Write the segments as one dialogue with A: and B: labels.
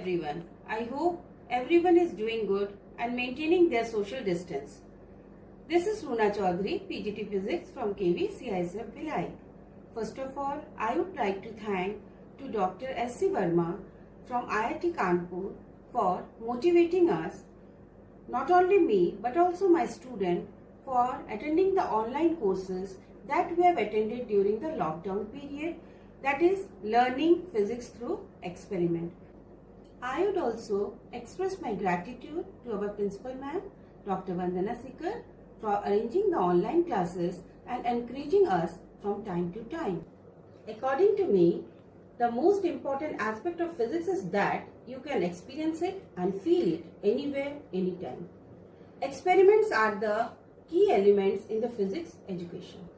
A: everyone. I hope everyone is doing good and maintaining their social distance. This is Roona Chaudhary, PGT Physics from KV CISF Bhilai. First of all, I would like to thank to Dr. S.C. Verma from IIT Kanpur for motivating us, not only me but also my student, for attending the online courses that we have attended during the lockdown period, that is learning physics through experiment. I would also express my gratitude to our principal ma'am, Dr. Vandana Sikar, for arranging the online classes and encouraging us from time to time. According to me, the most important aspect of physics is that you can experience it and feel it anywhere, anytime. Experiments are the key elements in the physics education.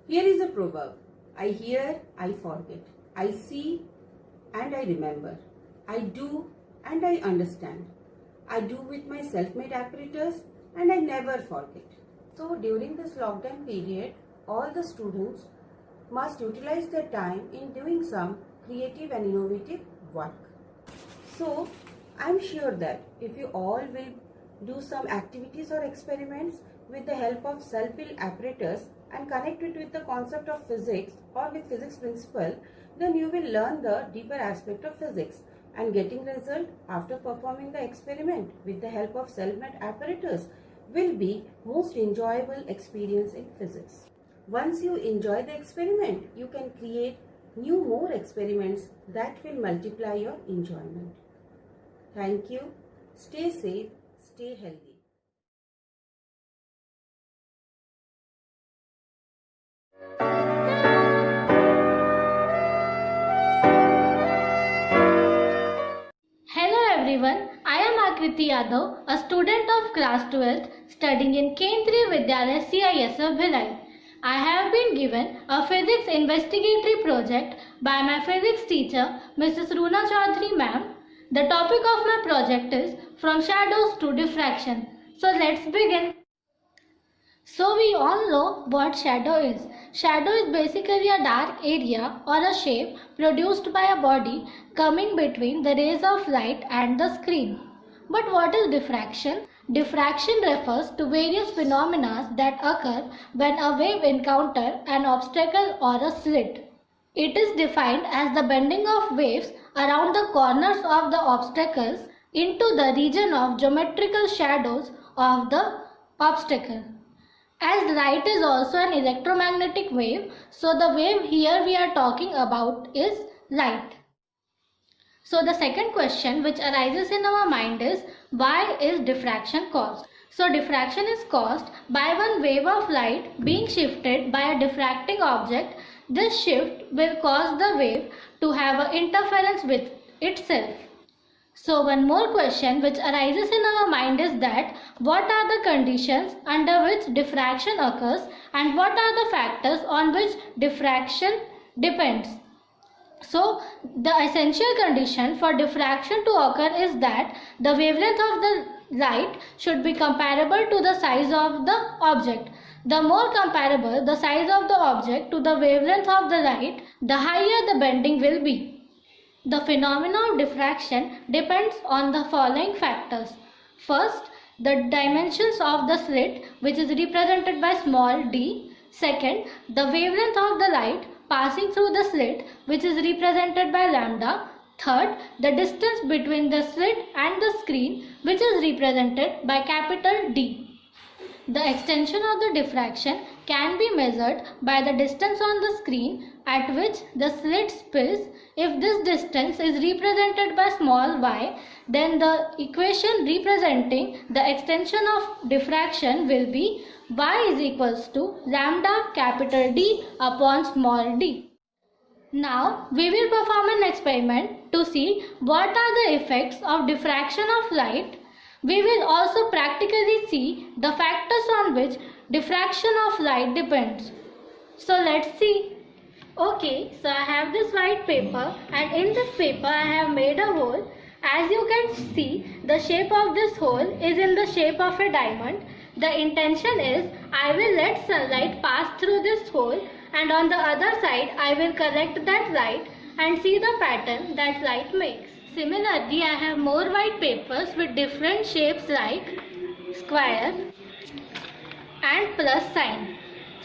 A: Here is a proverb: I hear, I forget. I see and I remember. I do and I understand. I do with my self-made apparatus and I never forget. So during this lockdown period, all the students must utilize their time in doing some creative and innovative work. So I'm sure that if you all will do some activities or experiments with the help of self-built apparatus and connect it with the concept of physics or with physics principle, then you will learn the deeper aspect of physics, and getting result after performing the experiment with the help of self-made apparatus will be most enjoyable experience in physics. Once you enjoy the experiment, you can create more experiments that will multiply your enjoyment. Thank you. Stay safe, stay healthy.
B: Hello everyone, I am Akriti Yadav, a student of class 12th studying in Kendriya Vidyalaya CISF Bhilai. I have been given a physics investigatory project by my physics teacher Mrs. Roona Chaudhary ma'am. The topic of my project is From Shadows to Diffraction. So let's begin. So we all know what shadow is. Shadow is basically a dark area or a shape produced by a body coming between the rays of light and the screen. But what is diffraction? Diffraction refers to various phenomena that occur when a wave encounters an obstacle or a slit. It is defined as the bending of waves around the corners of the obstacles into the region of geometrical shadows of the obstacle. As light is also an electromagnetic wave, so the wave here we are talking about is light. So the second question which arises in our mind is, why is diffraction caused? So diffraction is caused by one wave of light being shifted by a diffracting object. This shift will cause the wave to have an interference with itself. So one more question which arises in our mind is that, what are the conditions under which diffraction occurs and what are the factors on which diffraction depends? So the essential condition for diffraction to occur is that the wavelength of the light should be comparable to the size of the object. The more comparable the size of the object to the wavelength of the light, the higher the bending will be. The phenomena of diffraction depends on the following factors. First, the dimensions of the slit, which is represented by small d. Second, the wavelength of the light passing through the slit, which is represented by lambda. Third, the distance between the slit and the screen, which is represented by capital D. The extension of the diffraction can be measured by the distance on the screen at which the slit spills. If this distance is represented by small y, then the equation representing the extension of diffraction will be y is equals to lambda capital D upon small d. Now we will perform an experiment to see what are the effects of diffraction of light. We will also practically see the factors on which diffraction of light depends. So let's see. Okay, so I have this white paper, and in this paper I have made a hole. As you can see, the shape of this hole is in the shape of a diamond. The intention is I will let sunlight pass through this hole, and on the other side I will collect that light and see the pattern that light makes. Similarly, I have more white papers with different shapes like square and plus sign.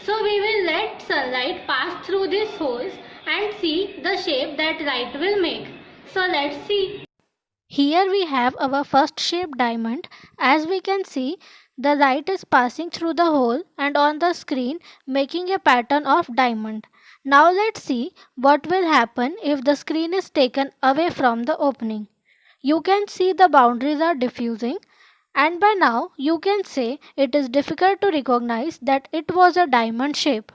B: So we will let sunlight pass through these holes and see the shape that light will make. So let's see. Here we have our first shape diamond. As we can see, the light is passing through the hole and on the screen making a pattern of diamond. Now let's see what will happen if the screen is taken away from the opening. You can see the boundaries are diffusing, and by now you can say it is difficult to recognize that it was a diamond shape.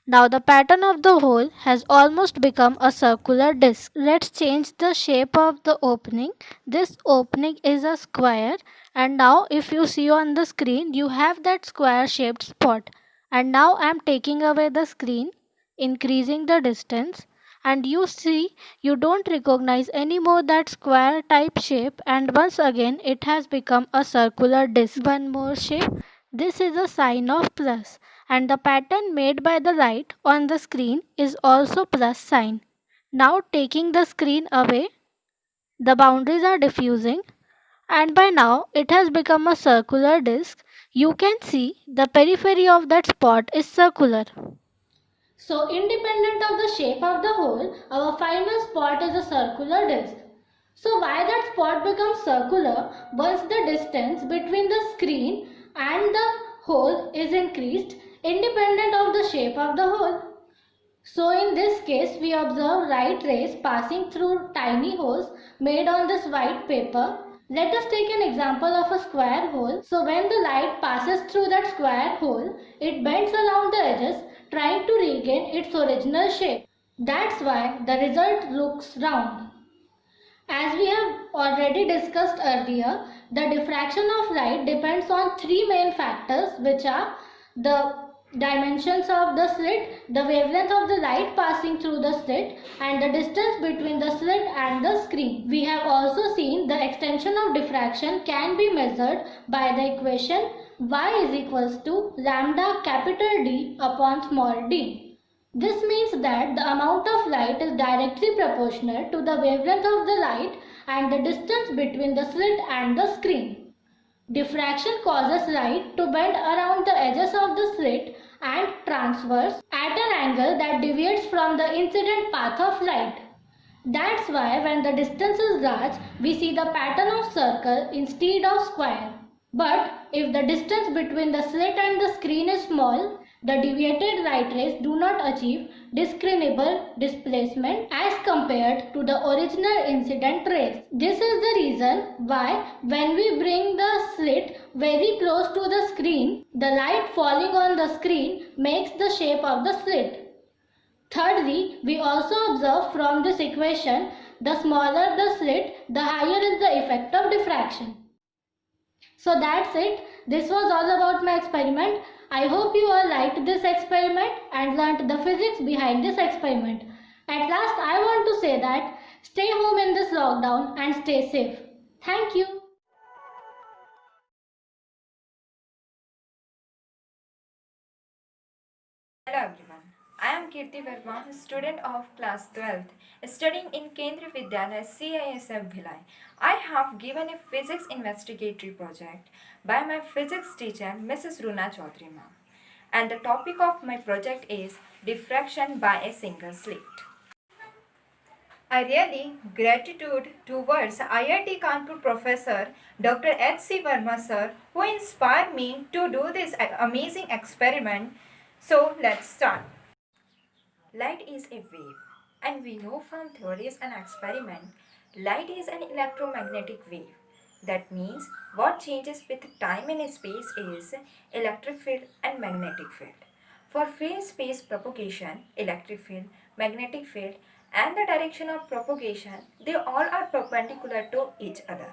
B: Now the pattern of the hole has almost become a circular disc. Let's change the shape of the opening. This opening is a square, and now if you see on the screen you have that square shaped spot. And now I am taking away the screen, increasing the distance, and you see you don't recognize anymore that square type shape, and once again it has become a circular disc. One more shape. This is a sign of plus, and the pattern made by the light on the screen is also plus sign. Now taking the screen away, the boundaries are diffusing, and by now it has become a circular disc. You can see the periphery of that spot is circular. So independent of the shape of the hole, our final spot is a circular disc. So why that spot becomes circular once the distance between the screen and the hole is increased independent of the shape of the hole. So in this case we observe light rays passing through tiny holes made on this white paper. Let us take an example of a square hole. So when the light passes through that square hole, it bends around the edges trying to regain its original shape. That's why the result looks round. As we have already discussed earlier, the diffraction of light depends on three main factors, which are the dimensions of the slit, the wavelength of the light passing through the slit, and the distance between the slit and the screen. We have also seen the extension of diffraction can be measured by the equation y is equals to lambda capital D upon small d. This means that the amount of light is directly proportional to the wavelength of the light and the distance between the slit and the screen. Diffraction causes light to bend around the edges of the slit and transverse at an angle that deviates from the incident path of light. That's why when the distance is large, we see the pattern of circle instead of square. But if the distance between the slit and the screen is small, the deviated light rays do not achieve discernible displacement as compared to the original incident rays. This is the reason why when we bring the slit very close to the screen, the light falling on the screen makes the shape of the slit. Thirdly, we also observe from this equation, the smaller the slit, the higher is the effect of diffraction. So that's it. This was all about my experiment. I hope you all liked this experiment and learnt the physics behind this experiment. At last, I want to say that stay home in this lockdown and stay safe. Thank you.
C: Hello everyone, I am Kirti Verma, student of class 12th, studying in Kendriya Vidyalaya CISF Bhilai. I have given a physics investigatory project by my physics teacher Mrs. Runa Chaudhary ma'am. And the topic of my project is diffraction by a single slit. I really gratitude towards IIT Kanpur professor Dr. H.C. Verma sir who inspired me to do this amazing experiment. So let's start. Light is a wave, and we know from theories and experiment, light is an electromagnetic wave. That means what changes with time and space is electric field and magnetic field. For phase-space propagation, electric field, magnetic field, and the direction of propagation, they all are perpendicular to each other.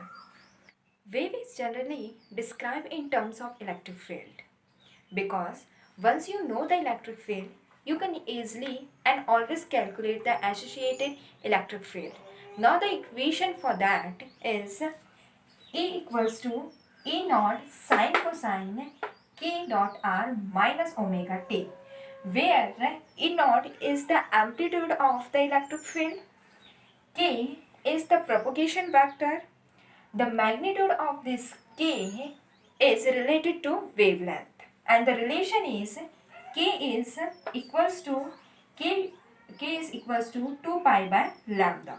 C: Wave is generally described in terms of electric field because once you know the electric field, you can easily and always calculate the associated electric field. Now the equation for that is E equals to E naught sine cosine k dot r minus omega t, where E naught is the amplitude of the electric field K is the propagation vector. The magnitude of this K is related to wavelength, and the relation is K is equals to 2 pi by lambda.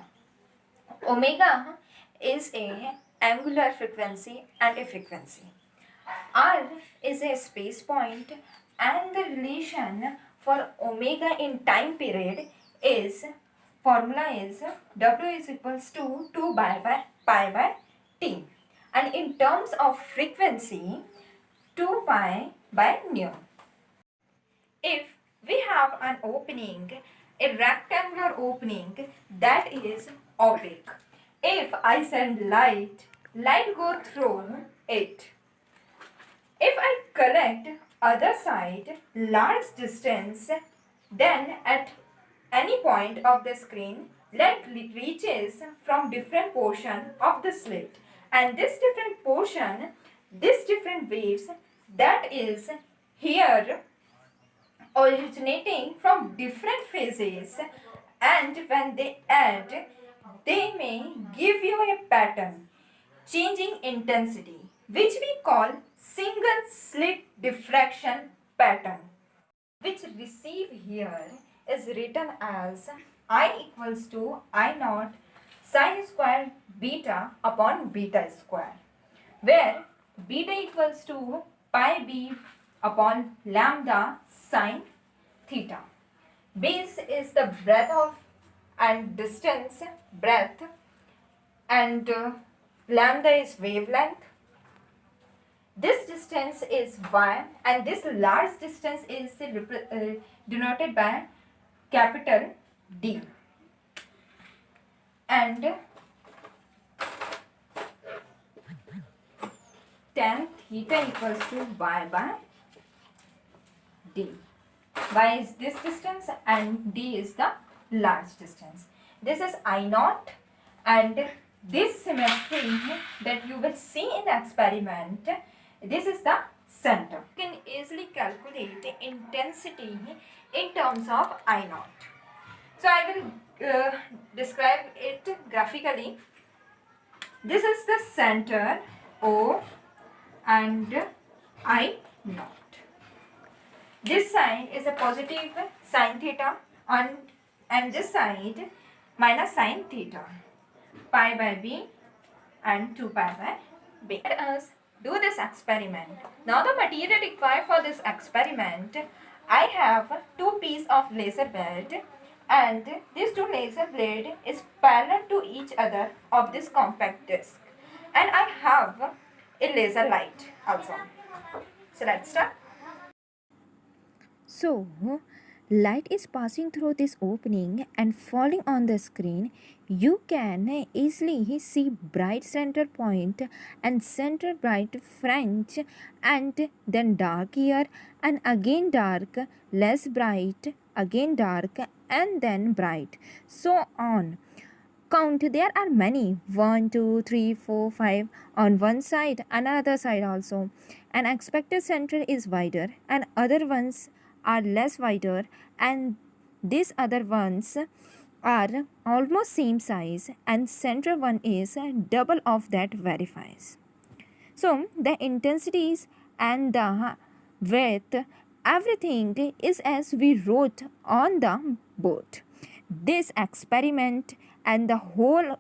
C: Omega is a angular frequency and a frequency. R is a space point, and the relation for omega in time period is formula is W is equals to 2 pi by t, and in terms of frequency 2 pi by nu. If we have an opening, a rectangular opening that is opaque, if I send light go through it. If I collect other side large distance, then at any point of the screen, light reaches from different portion of the slit, and this different waves that is here originating from different phases, and when they add, they may give you a pattern changing intensity, which we call single slit diffraction pattern, which receive here is written as I equals to I naught sine square beta upon beta square, where beta equals to pi b upon lambda sine theta. Base is the breadth of and distance breadth, and lambda is wavelength. This distance is y, and this large distance is denoted by capital D, and tan theta equals to y by d. Y is this distance and d is the large distance. This is I naught, and this symmetry that you will see in the experiment, this is the center. You can easily calculate the intensity in terms of I naught. So I will describe it graphically. This is the center O and I naught. This side is a positive sine theta, and this side minus sine theta, pi by b and 2 pi by b. Let us do this experiment. Now the material required for this experiment, I have two pieces of laser blade, and these two laser blade is parallel to each other of this compact disc, and I have a laser light also. So let's start.
D: So, light is passing through this opening and falling on the screen. You can easily see bright center point and center bright fringe, and then dark here, and again dark, less bright, again dark, and then bright. So on. Count, there are many 1, 2, 3, 4, 5 on one side, another side also. An expected center is wider, and other ones are less wider, and these other ones are almost same size, and center one is double of that verifies. So the intensities and the width, everything is as we wrote on the board. This experiment and the whole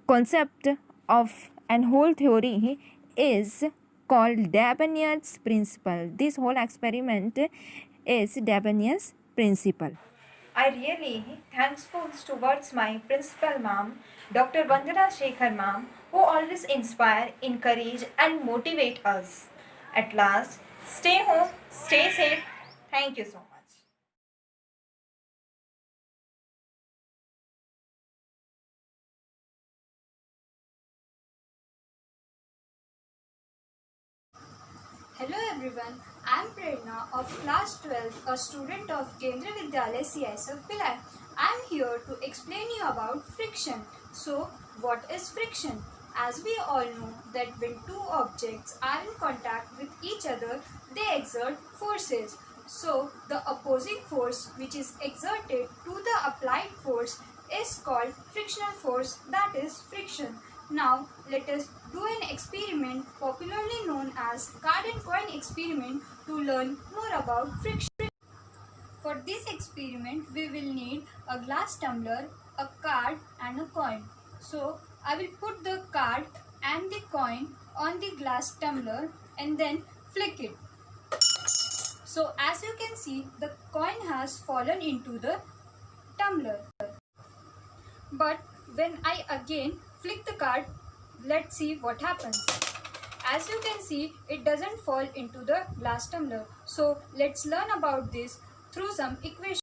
D: concept of and whole theory is called Dabanier's principle. This whole experiment is Dabanier's principle.
C: I really thankful towards my principal ma'am, Dr. Vandana Shekhar ma'am, who always inspire, encourage and motivate us. At last, stay home, stay safe. Thank you so much.
E: Hello everyone, I am Prerna of class 12, a student of Kendriya Vidyalaya CISF Bhilai. I am here to explain you about friction. So, what is friction? As we all know that when two objects are in contact with each other, they exert forces. So, the opposing force which is exerted to the applied force is called frictional force, that is friction. Now let us do an experiment popularly known as card and coin experiment to learn more about friction. For this experiment we will need a glass tumbler, a card and a coin. So I will put the card and the coin on the glass tumbler and then flick it. So as you can see, the coin has fallen into the tumbler. But when I again flick the card, let's see what happens. As you can see, it doesn't fall into the glass tumbler. So let's learn about this through some equations.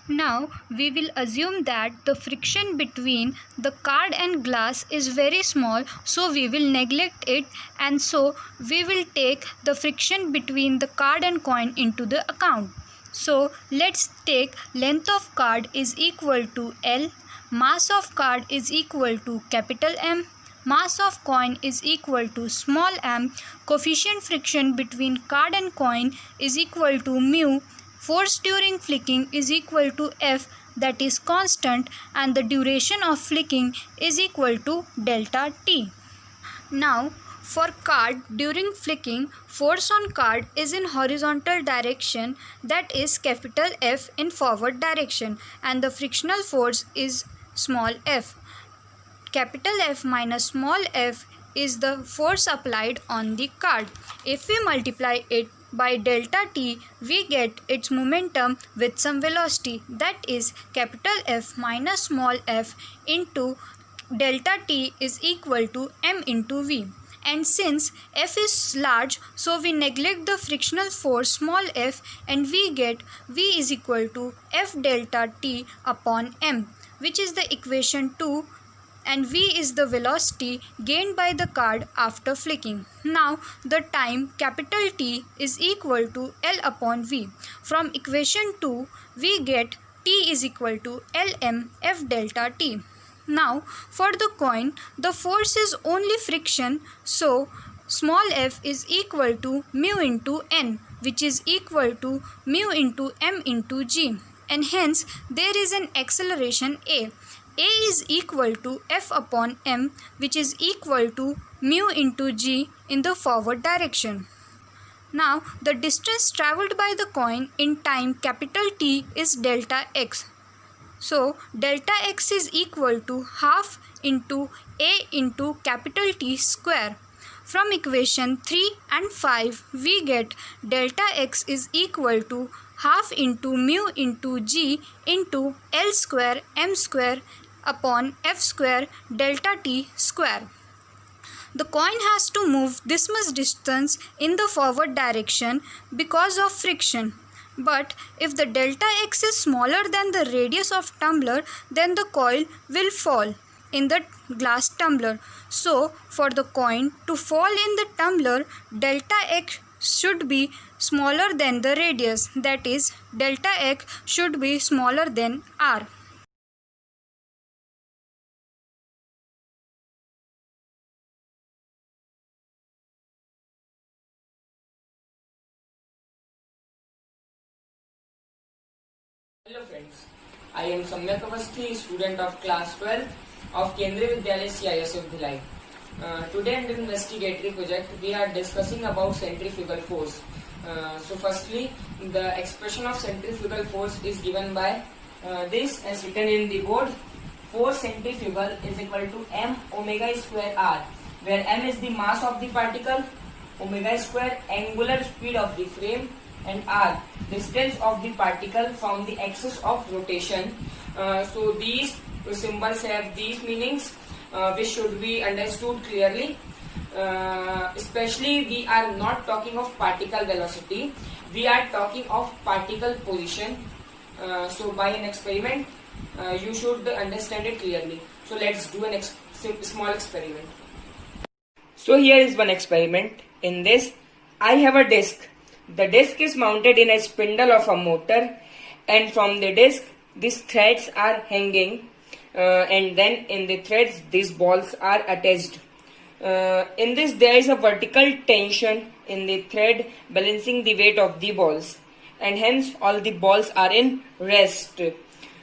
E: Now we will assume that the friction between the card and glass is very small, so we will neglect it, and so we will take the friction between the card and coin into the account. So let's take length of card is equal to L, mass of card is equal to capital M, mass of coin is equal to small m, coefficient friction between card and coin is equal to mu, force during flicking is equal to F, that is constant, and the duration of flicking is equal to delta T. Now for card, during flicking, force on card is in horizontal direction, that is capital F in forward direction, and the frictional force is small f. Capital F minus small f is the force applied on the card. If we multiply it by delta T, we get its momentum with some velocity, that is capital F minus small f into delta T is equal to m into v. And since F is large, so we neglect the frictional force small f and we get v is equal to F delta T upon m, which is the equation 2, and v is the velocity gained by the card after flicking. Now the time capital T is equal to L upon v. From equation 2 we get T is equal to Lm F delta T. Now for the coin, the force is only friction, so small f is equal to mu into n, which is equal to mu into m into g, and hence there is an acceleration a. A is equal to F upon m, which is equal to mu into g in the forward direction. Now the distance travelled by the coin in time capital T is delta x. So delta x is equal to half into A into capital T square. From equation 3 and 5 we get delta x is equal to half into mu into g into L square m square upon f square delta T square. The coin has to move this much distance in the forward direction because of friction. But if the delta x is smaller than the radius of tumbler, then the coil will fall in the glass tumbler. So for the coin to fall in the tumbler, delta x should be smaller than the radius, that is delta x should be smaller than r.
F: Hello friends, I am Samyak Avasthi, student of class 12 of Kendriya Vidyalaya CISF Bhilai. Today under investigatory project we are discussing about centrifugal force. So firstly, the expression of centrifugal force is given by this as written in the board. Force centrifugal is equal to m omega square r, where m is the mass of the particle, omega square angular speed of the frame, and r distance of the particle from the axis of rotation. So these symbols have these meanings which should be understood clearly. Especially we are not talking of particle velocity, we are talking of particle position. So by an experiment you should understand it clearly. So let's do an small experiment. So here is one experiment. In this I have a disc. The disc is mounted in a spindle of a motor, and from the disc these threads are hanging, and then in the threads these balls are attached. In this there is a vertical tension in the thread balancing the weight of the balls, and hence all the balls are in rest.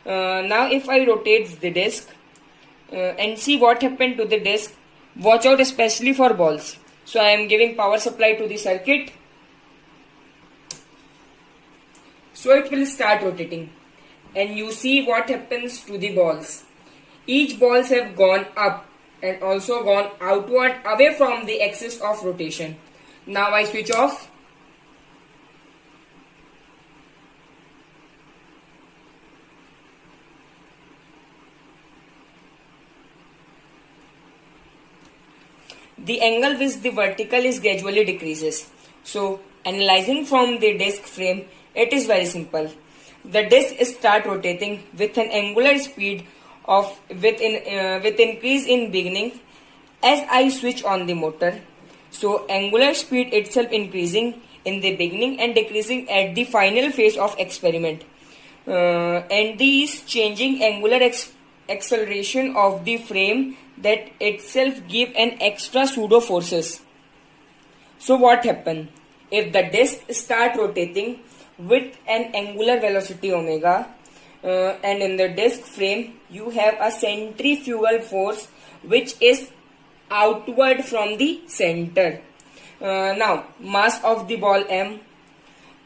F: Now if I rotate the disc and see what happened to the disc, watch out especially for balls. So I am giving power supply to the circuit. So it will start rotating and you see what happens to the balls. Each balls have gone up and also gone outward away from the axis of rotation. Now I switch off. The angle with the vertical is gradually decreases. So analyzing from the disc frame, it is very simple. The disc start rotating with an angular speed of with increase in beginning as I switch on the motor. So angular speed itself increasing in the beginning and decreasing at the final phase of experiment. And these changing angular acceleration of the frame that itself give an extra pseudo forces. So what happen? If the disc start rotating with an angular velocity omega and in the disc frame you have a centrifugal force which is outward from the center. Now mass of the ball m,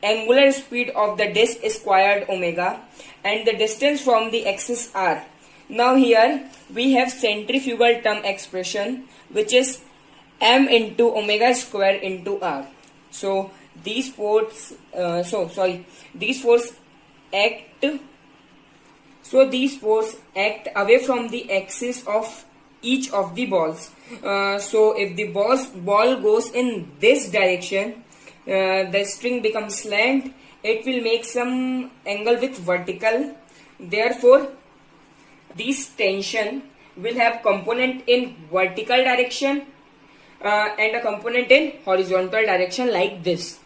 F: angular speed of the disc is squared omega and the distance from the axis r. Now here we have centrifugal term expression which is m into omega square into r. So these forces act away from the axis of each of the balls. So if the ball goes in this direction, the string becomes slant. It will make some angle with vertical. Therefore, this tension will have component in vertical direction and a component in horizontal direction like this.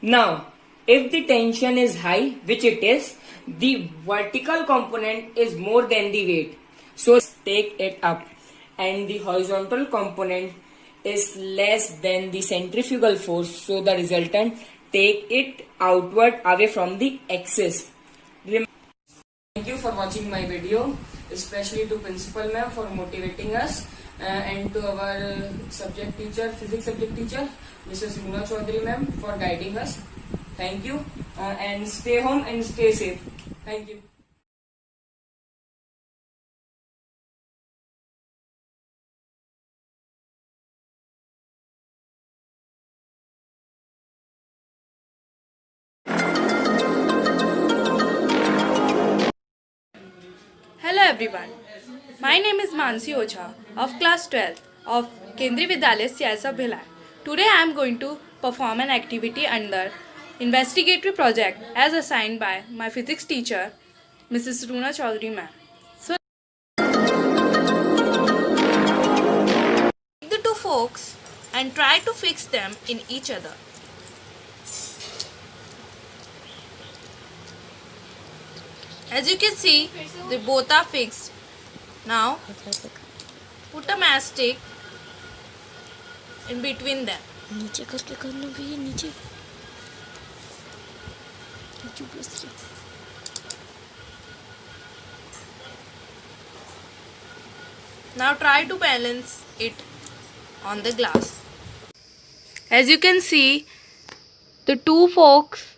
F: Now, if the tension is high, which it is, the vertical component is more than the weight. So take it up, and the horizontal component is less than the centrifugal force. So the resultant take it outward away from the axis. Thank you for watching my video, especially to Principal Ma'am for motivating us and to our subject teacher, physics subject teacher, Mrs. Roona Chaudhary Ma'am for guiding us. Thank you and stay home and stay safe. Thank you.
G: Hello everyone, my name is Mansi Ocha of class 12 of Kendriya Vidyalaya CISF Bhilai. Today I am going to perform an activity under investigatory project as assigned by my physics teacher Mrs. Roona Chaudhary ma'am. So take the two forks and try to fix them in each other. As you can see, they both are fixed. Now, put a mastic in between them.
H: नीचे करके करना भैया नीचे नीचे
G: Now try to balance it on the glass. As you can see, the two forks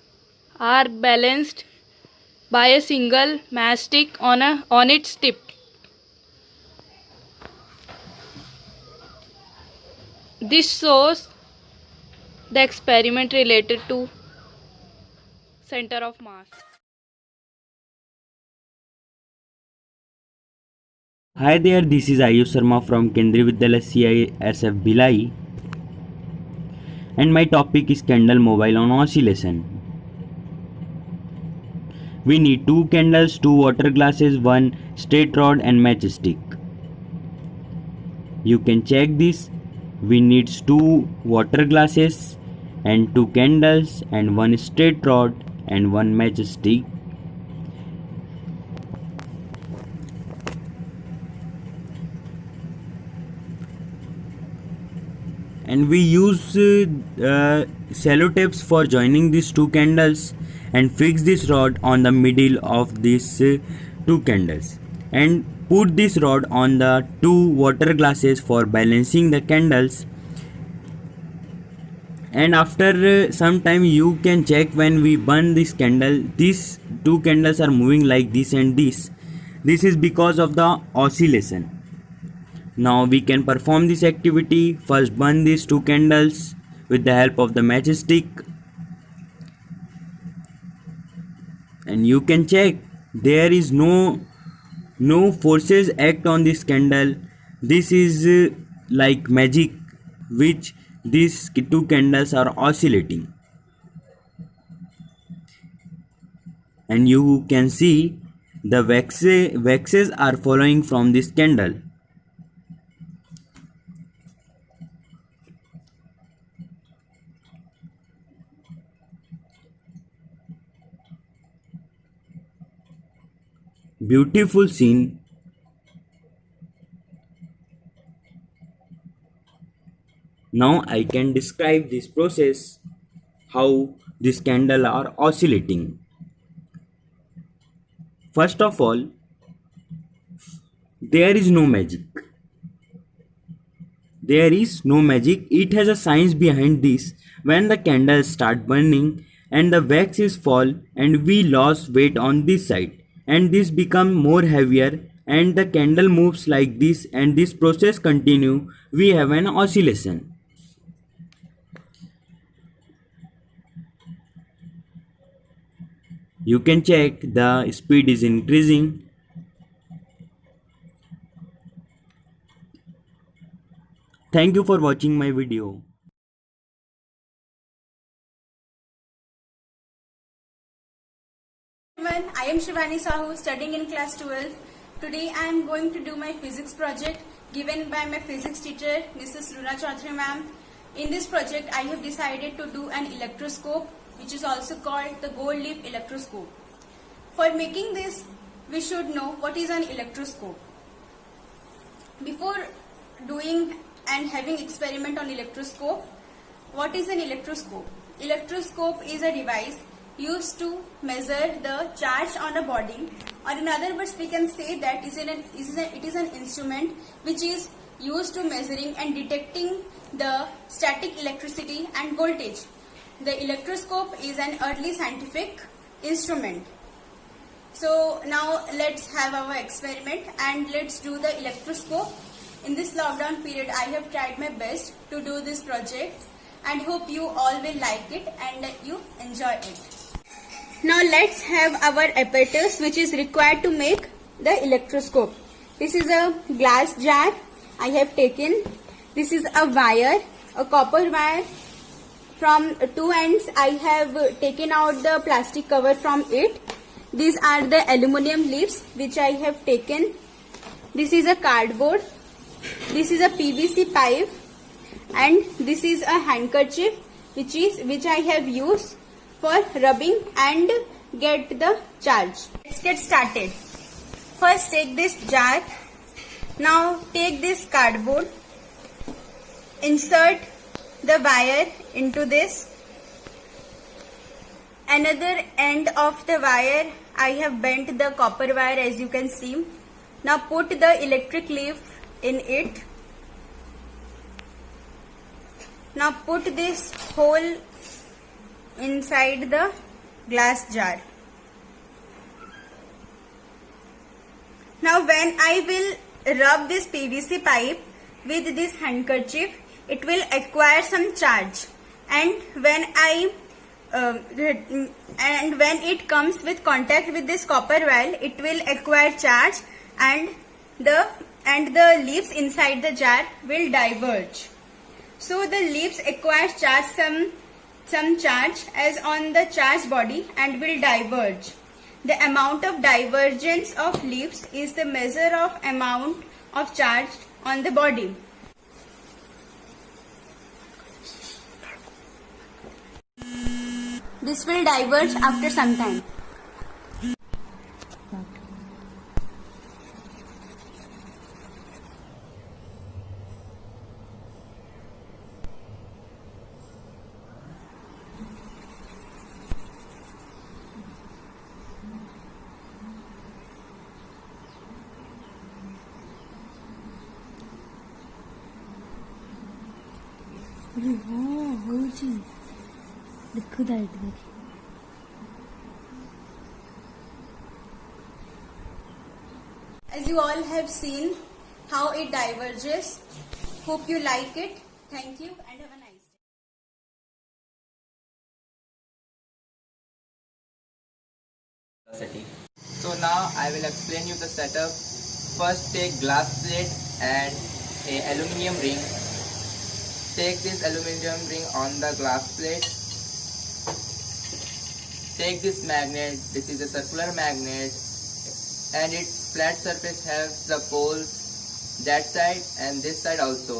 G: are balanced by a single mastic on its tip. This shows the experiment related to center of mass.
I: Hi there, this is Ayush Sharma from Kendriya Vidyalaya CISF Bhilai and my topic is candle mobile on oscillation. We need 2 candles, 2 water glasses, 1 straight rod and matchstick. You can check this. We need 2 water glasses and 2 candles and 1 straight rod and 1 matchstick. And we use sellotapes for joining these 2 candles and fix this rod on the middle of these two candles, and put this rod on the two water glasses for balancing the candles. And after some time you can check when we burn this candle, these two candles are moving like this and this. This is because of the oscillation. Now we can perform this activity. First burn these two candles with the help of the matchstick, and you can check there is no forces act on this candle. This is like magic, which these two candles are oscillating, and you can see the waxes are following from this candle. Beautiful scene. Now I can describe this process, how this candle are oscillating. First of all, there is no magic. There is no magic. It has a science behind this. When the candles start burning and the wax is fall and we lose weight on this side, and this become more heavier and the candle moves like this, and this process continue, we have an oscillation. You can check the speed is increasing. Thank you for watching my video.
J: Everyone, I am Shivani Sahu, studying in class 12. Today I am going to do my physics project given by my physics teacher, Mrs. Runa Chaudhary ma'am. In this project, I have decided to do an electroscope, which is also called the gold leaf electroscope. For making this, we should know what is an electroscope. Before doing and having experiment on electroscope, what is an electroscope? Electroscope is a device used to measure the charge on a body, or in other words we can say that it is an instrument which is used to measuring and detecting the static electricity and voltage. The electroscope is an early scientific instrument. So now let's have our experiment and let's do the electroscope. In this lockdown period, I have tried my best to do this project and hope you all will like it and you enjoy it. Now let's have our apparatus which is required to make the electroscope. This is a glass jar I have taken. This is a wire, a copper wire. From two ends I have taken out the plastic cover from it. These are the aluminum leaves which I have taken. This is a cardboard. This is a PVC pipe, and this is a handkerchief which I have used for rubbing and get the charge. Let's get started. First take this jar. Now take this cardboard. Insert the wire into this. Another end of the wire I have bent the copper wire, as you can see. Now put the electric leaf in it. Now put this hole inside the glass jar. Now when I will rub this PVC pipe with this handkerchief, it will acquire some charge, and when it comes with contact with this copper wire, it will acquire charge, and the leaves inside the jar will diverge. So the leaves acquire charge, some charge as on the charged body, and will diverge. The amount of divergence of leaves is the measure of amount of charge on the body. This will diverge after some time.
H: अरे वाह ହଉଛି ଦେଖୁ ତା ଏଠି ଦେଖ
J: As you all have seen how it diverges. Hope you like it. Thank you and have a nice day.
K: So now I will explain you the setup. First take glass plate and a aluminium ring. Take this aluminium ring on the glass plate. Take this magnet, this is a circular magnet, and its flat surface has the poles that side and this side also.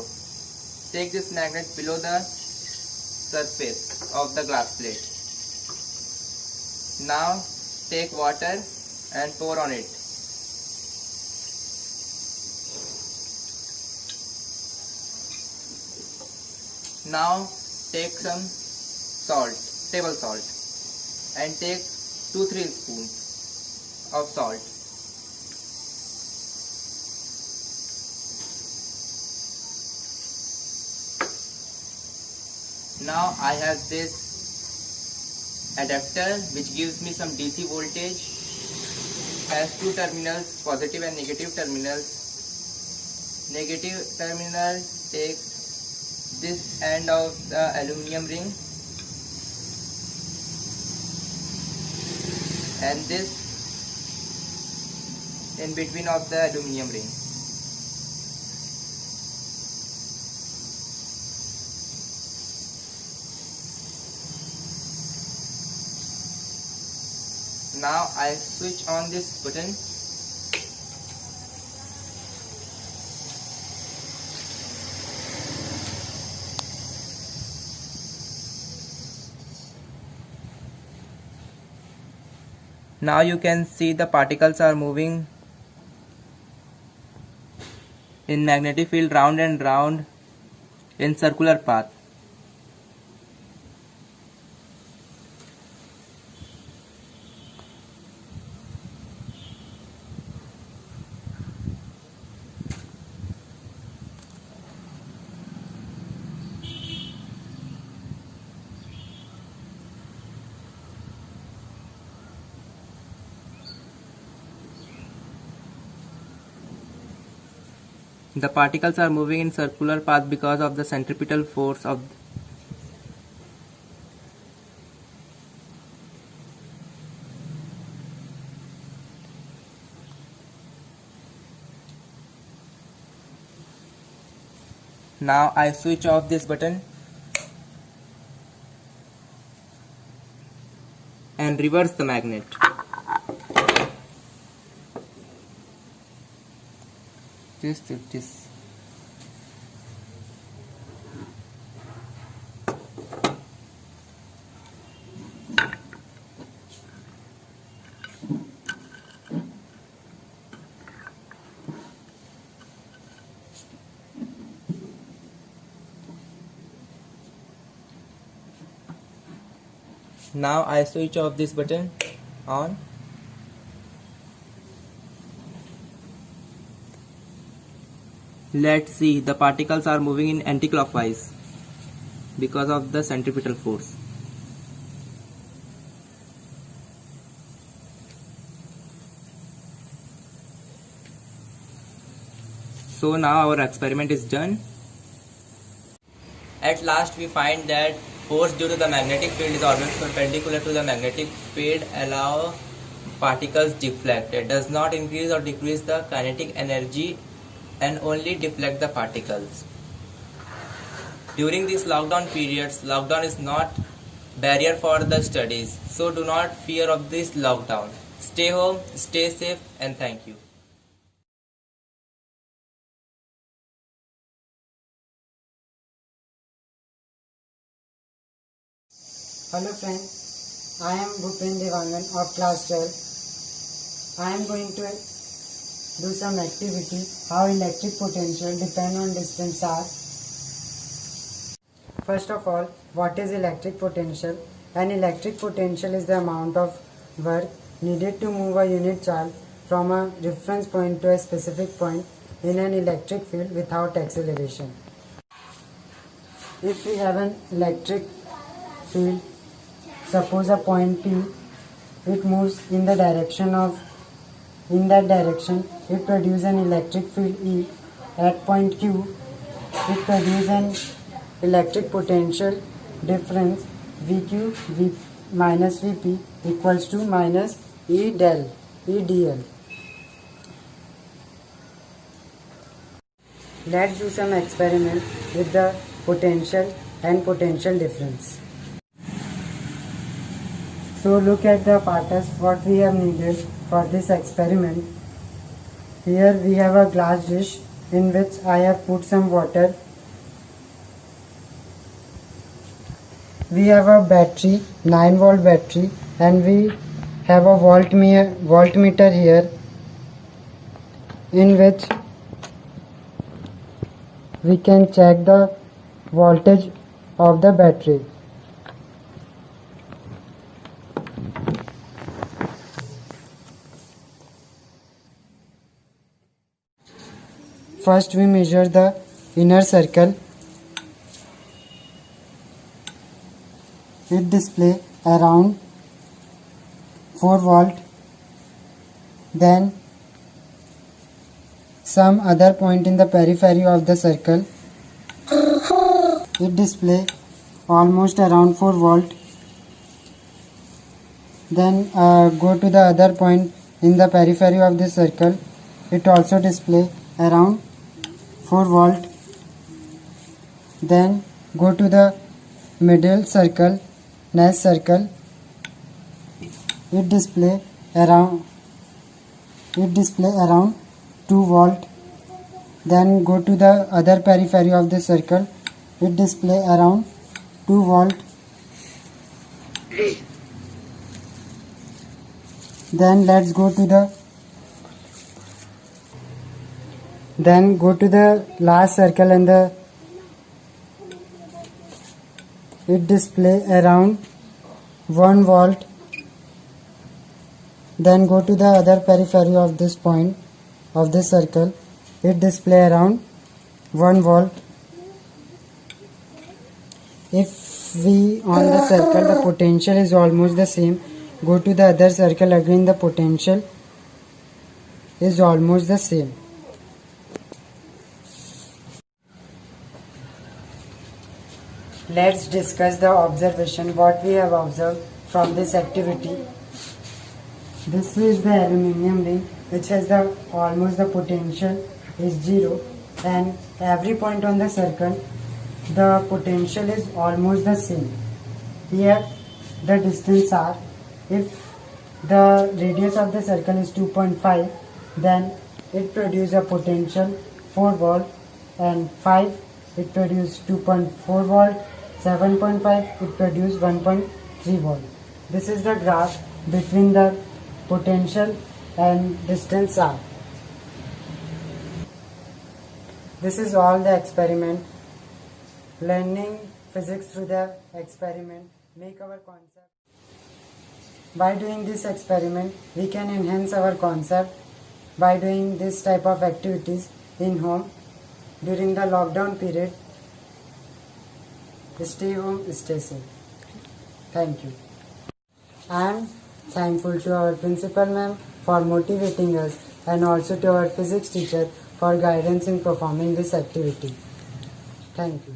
K: Take this magnet below the surface of the glass plate. Now take water and pour on it. Now take some salt, table salt, and take 2-3 spoons of salt. Now I have this adapter which gives me some DC voltage, has two terminals, positive and negative terminals. Negative terminal, take this end of the aluminium ring and this in between of the aluminium ring. Now I switch on this button. Now you can see the particles are moving in magnetic field round and round in circular path. The particles are moving in circular path because of the centripetal force of Now I switch off this button and reverse the magnet. This. Now I switch off this button on. Let's see, the particles are moving in anti-clockwise because of the centripetal force. So now our experiment is done. At last we find that force due to the magnetic field is always perpendicular to the magnetic field, allow particles deflect. It does not increase or decrease the kinetic energy and only deflect the particles. During these lockdown periods, lockdown is not barrier for the studies, so do not fear of this lockdown. Stay home, stay safe, and thank you.
L: Hello friends, I am Bhupen Devangan of class 12. I am going to do some activity how electric potential depend on distance r. First of all, what is electric potential? An electric potential is the amount of work needed to move a unit charge from a reference point to a specific point in an electric field without acceleration. If we have an electric field, suppose a point P, it moves in that direction, it produces an electric field E. At point Q, it produces an electric potential difference VQ minus VP equals to minus E dl. Let's do some experiment with the potential and potential difference. So look at the apparatus what we have needed for this experiment. Here we have a glass dish in which I have put some water. We have a battery, 9-volt battery, and we have a voltmeter here in which we can check the voltage of the battery. First we measure the inner circle. It displays around 4 volt. Then some other point in the periphery of the circle. It displays almost around 4 volt. Then go to the other point in the periphery of the circle. It also displays around 4 volt. Then go to the middle circle, next circle. It display around 2 volt. Then go to the other periphery of the circle. It display around 2 volt. Then let's go to the last circle, and it display around 1 volt. Then go to the other periphery of this point of this circle. It display around 1 volt. If we on the circle the potential is almost the same, go to the other circle, again the potential is almost the same. Let's discuss the observation what we have observed from this activity. This is the aluminium ring which has almost the potential is 0, and every point on the circle the potential is almost the same. Here the distance r. If the radius of the circle is 2.5, then it produces a potential 4 volt, and 5 it produces 2.4 volt, 7.5 it produces 1.3 volt. This is the graph between the potential and distance r. This is all the experiment. Learning physics through the experiment make our concept. By doing this experiment, we can enhance our concept by doing this type of activities in home during the lockdown period. Stay home, stay safe. Thank you. I am thankful to our principal ma'am for motivating us, and also to our physics teacher for guidance in performing this activity. Thank you.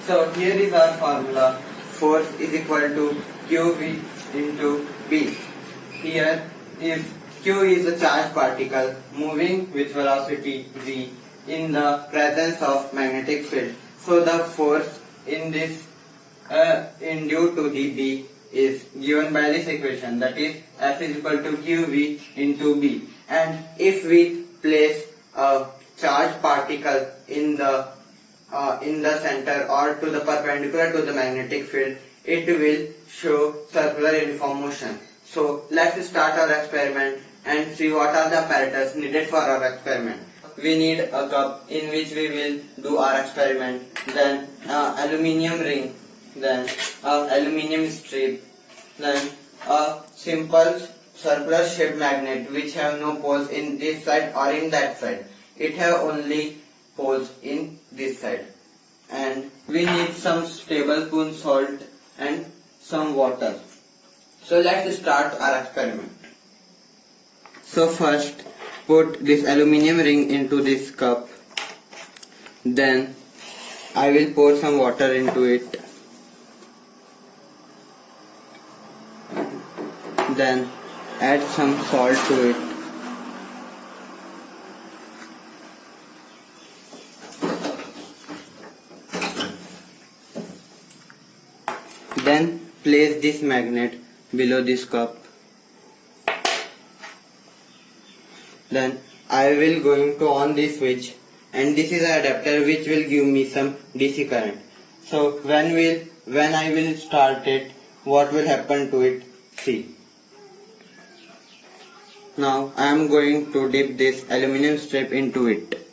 K: So here is our formula. Force is equal to QV into B. Here is Q is a charged particle moving with velocity V in the presence of magnetic field. So the force in this due to the B is given by this equation, that is F is equal to QV into B. And if we place a charged particle in the center or to the perpendicular to the magnetic field, it will show circular uniform motion. So let's start our experiment and see what are the apparatus needed for our experiment. We need a cup in which we will do our experiment, then aluminium ring, then aluminium strip, then a simple
M: circular shaped magnet which have no poles in this side or in that side. It have only poles in this side. And we need some tablespoon salt and some water. So let's start our experiment. So first put this aluminium ring into this cup. Then I will pour some water into it. Then add some salt to it. Then place this magnet below this cup. Then I will going to on this switch, and this is an adapter which will give me some DC current. So when I will start it, what will happen to it? See. Now I am going to dip this aluminum strip into it.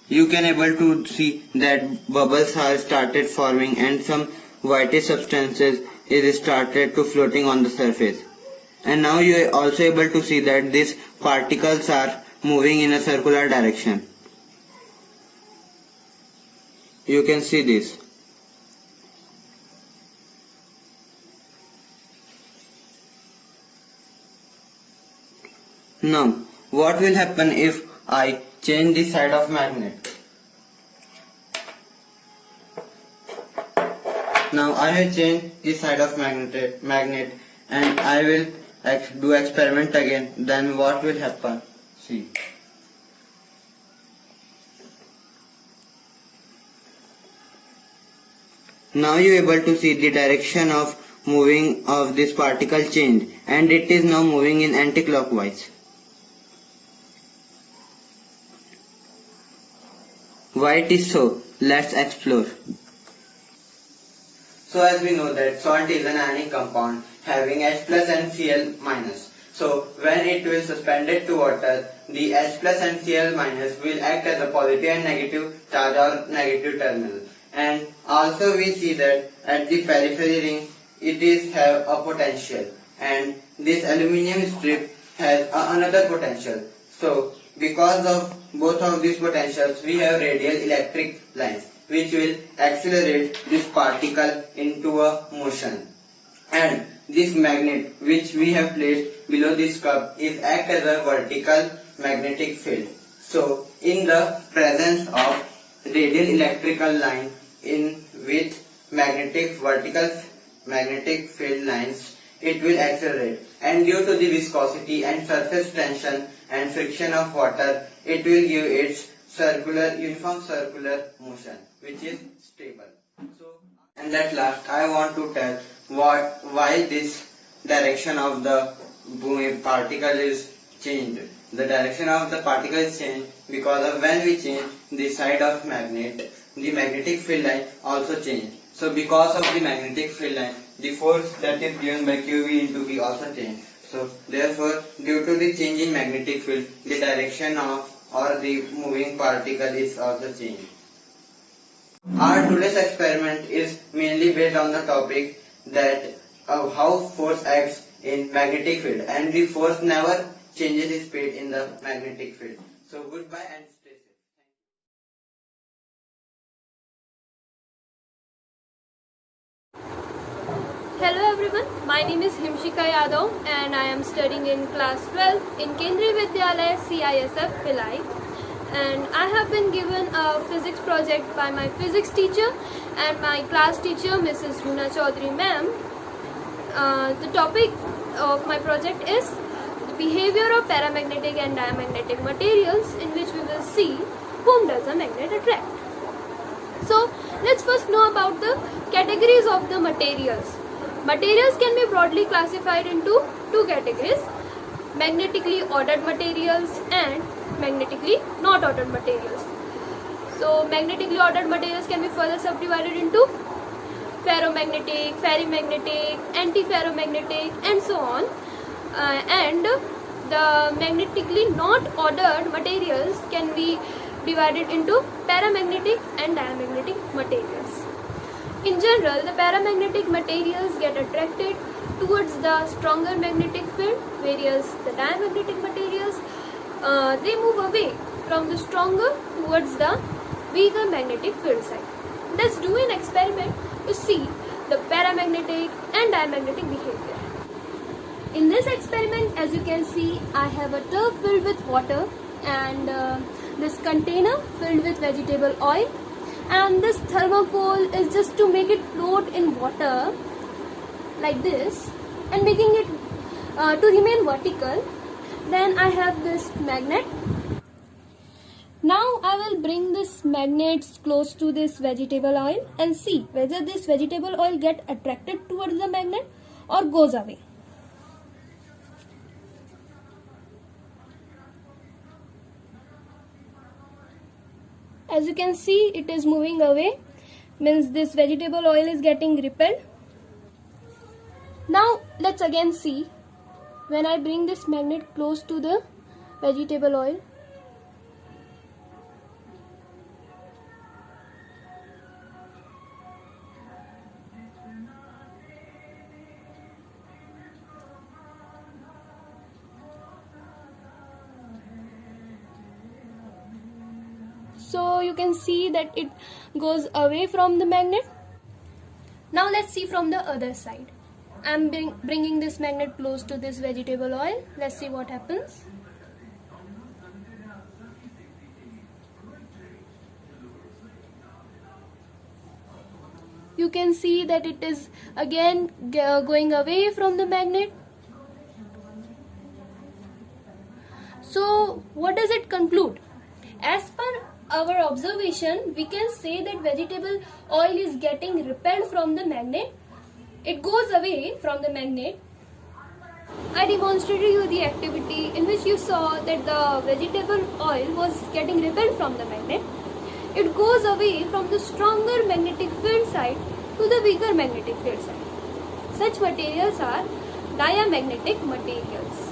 M: You can able to see that bubbles are started forming and some whitish substances is started to floating on the surface. And now you are also able to see that these particles are moving in a circular direction. You can see this. Now, what will happen if I change the side of magnet? Now I have changed the side of magnet and I will do experiment again. Then what will happen? See. Now you are able to see the direction of moving of this particle change, and it is now moving in anti-clockwise. Why it is so? Let's explore. So as we know that salt is an ionic compound having H plus and Cl minus. So when it will suspended to water, the H plus and Cl minus will act as a positive and negative charge or negative terminal. And also we see that at the periphery ring it is have a potential, and this aluminium strip has another potential. So because of both of these potentials, we have radial electric lines which will accelerate this particle into a motion. And this magnet which we have placed below this cup is act as a vertical magnetic field. So in the presence of radial electrical line in with vertical magnetic field lines, it will accelerate, and due to the viscosity and surface tension and friction of water, it will give its uniform circular motion, which is stable. So, and at last I want to tell why this direction of the particle is changed. The direction of the particle is changed because of when we change the side of magnet, the magnetic field line also change. So because of the magnetic field line, the force that is given by QV into V also change. So therefore, due to the change in magnetic field, the direction of or the moving particle is also changed. Our today's experiment is mainly based on the topic that how force acts in magnetic field, and the force never changes its speed in the magnetic field. So goodbye and stay safe.
N: Hello everyone, my name is Himshika Yadav and I am studying in class 12 in Kendriya Vidyalaya CISF Bhilai, and I have been given a physics project by my physics teacher and my class teacher Mrs. Runa Chaudhary ma'am. The topic of my project is the behavior of paramagnetic and diamagnetic materials, in which we will see whom does a magnet attract. So let's first know about the categories of the materials. Materials can be broadly classified into two categories: magnetically ordered materials and magnetically not ordered materials. So magnetically ordered materials can be further subdivided into ferromagnetic, ferrimagnetic, antiferromagnetic, and so on. And the magnetically not ordered materials can be divided into paramagnetic and diamagnetic materials. In general, the paramagnetic materials get attracted towards the stronger magnetic field, whereas the diamagnetic materials they move away from the stronger towards the weaker magnetic field side. Let's do an experiment to see the paramagnetic and diamagnetic behavior. In this experiment, as you can see, I have a tub filled with water and this container filled with vegetable oil, and this thermocol is just to make it float in water like this and making it to remain vertical. Then I have this magnet. Now I will bring this magnet close to this vegetable oil and see whether this vegetable oil get attracted towards the magnet or goes away. As you can see, it is moving away, means this vegetable oil is getting repelled. Now let's again see when I bring this magnet close to the vegetable oil. So you can see that it goes away from the magnet. Now let's see from the other side. I'm bringing this magnet close to this vegetable oil. Let's see what happens. You can see that it is again going away from the magnet. So what does it conclude? As per our observation, we can say that vegetable oil is getting repelled from the magnet. It goes away from the magnet. I demonstrated you the activity in which you saw that the vegetable oil was getting repelled from the magnet. It goes away from the stronger magnetic field side to the weaker magnetic field side. Such materials are diamagnetic materials.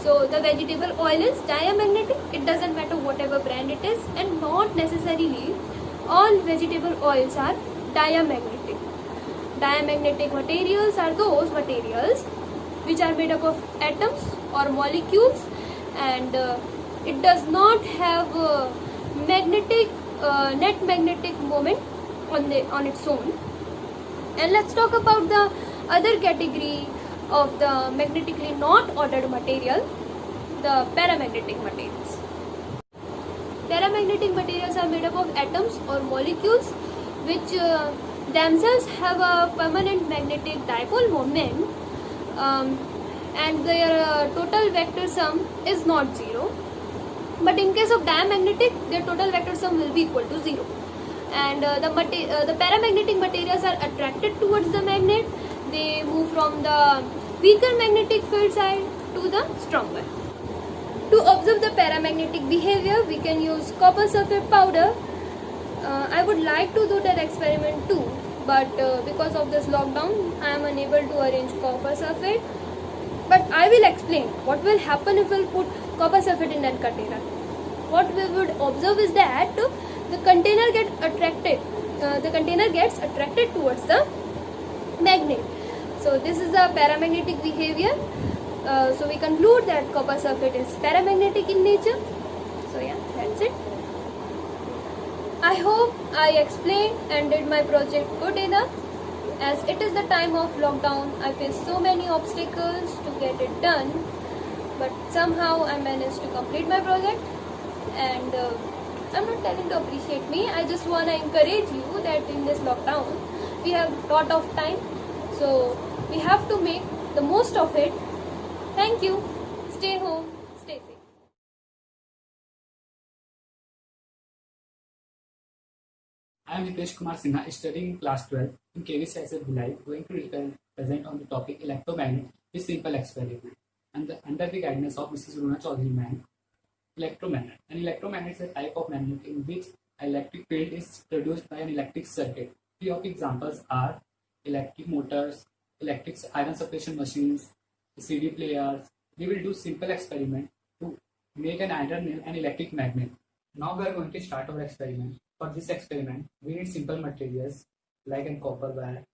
N: So the vegetable oil is diamagnetic. It doesn't matter whatever brand it is, and not necessarily all vegetable oils are diamagnetic. Diamagnetic materials are those materials which are made up of atoms or molecules, and it does not have magnetic net magnetic moment on its own. And let's talk about the other category of the magnetically not ordered material, the paramagnetic materials. Paramagnetic materials are made up of atoms or molecules which themselves have a permanent magnetic dipole moment, and their total vector sum is not zero. But in case of diamagnetic, their total vector sum will be equal to 0. And the paramagnetic materials are attracted towards the magnet. They move from the weaker magnetic field side to the stronger. To observe the paramagnetic behavior, we can use copper sulfate powder. I would like to do that experiment too, but because of this lockdown, I am unable to arrange copper sulfate. But I will explain what will happen if we will put copper sulfate in that container. What we would observe is that the container gets attracted towards the magnet. So this is the paramagnetic behavior. So we conclude that copper sulfate is paramagnetic in nature. So yeah, that's it. I hope I explained and did my project good enough. As it is the time of lockdown, I faced so many obstacles to get it done, but somehow I managed to complete my project. And I'm not telling to appreciate me, I just want to encourage you that in this lockdown we have a lot of time, so we have to make the most of it. Thank you. Stay home, stay safe.
O: I am Hitesh Kumar Sinha, studying in class 12 in KVCISF Bhilai, going to present on the topic electromagnet with simple experiment, and under the guidance of Mrs. Runa Chaudhary ma'am. Electromagnet. An electromagnet is a type of magnet in which electric field is produced by an electric circuit. Few of examples are electric motors, electric iron separation machines, CD players. We will do simple experiment to make an iron nail an electric magnet. Now we are going to start our experiment. For this experiment, we need simple materials like a copper wire,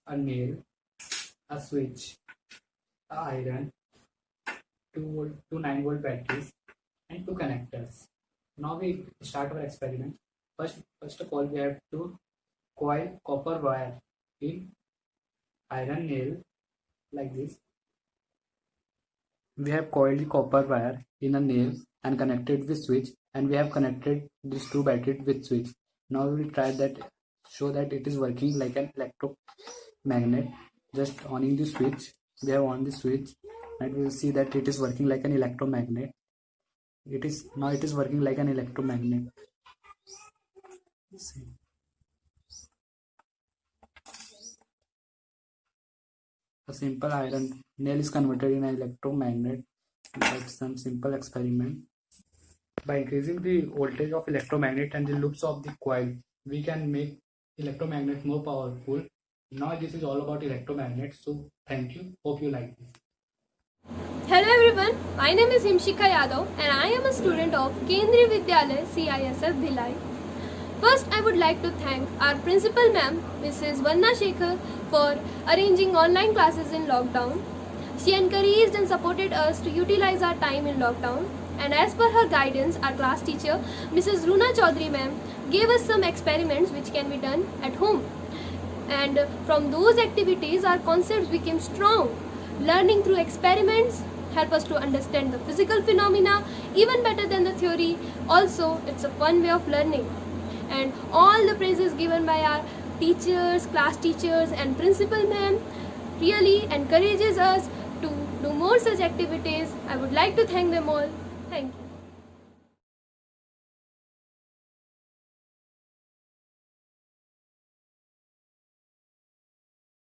O: a nail, a switch, a iron, 2 9-volt batteries, and 2 connectors. Now we start our experiment. First of all, we have to coil copper wire in iron nail like this. We have coiled the copper wire in a nail and connected with switch, and we have connected these 2 batteries with switch. Now we will try that, show that it is working like an electromagnet. Just on the switch, we have on the switch, and we will see that it is working like an electromagnet. It is working like an electromagnet. See. A simple iron nail is converted in an electromagnet by some simple experiment. By increasing the voltage of electromagnet and the loops of the coil, we can make electromagnet more powerful. Now this is all about electromagnet. So thank you. Hope you like this.
N: Hello everyone, my name is Himshika Yadav and I am a student of Kendriya Vidyalaya CISF Bhilai. First, I would like to thank our principal ma'am, Mrs. Vanna Shekhar, for arranging online classes in lockdown. She encouraged and supported us to utilize our time in lockdown. And as per her guidance, our class teacher, Mrs. Runa Chaudhary ma'am, gave us some experiments which can be done at home. And from those activities, our concepts became strong. Learning through experiments help us to understand the physical phenomena even better than the theory. Also, it's a fun way of learning. And all the praises given by our teachers, class teachers and principal ma'am really encourages us to do more such activities. I would like to thank them all. Thank you.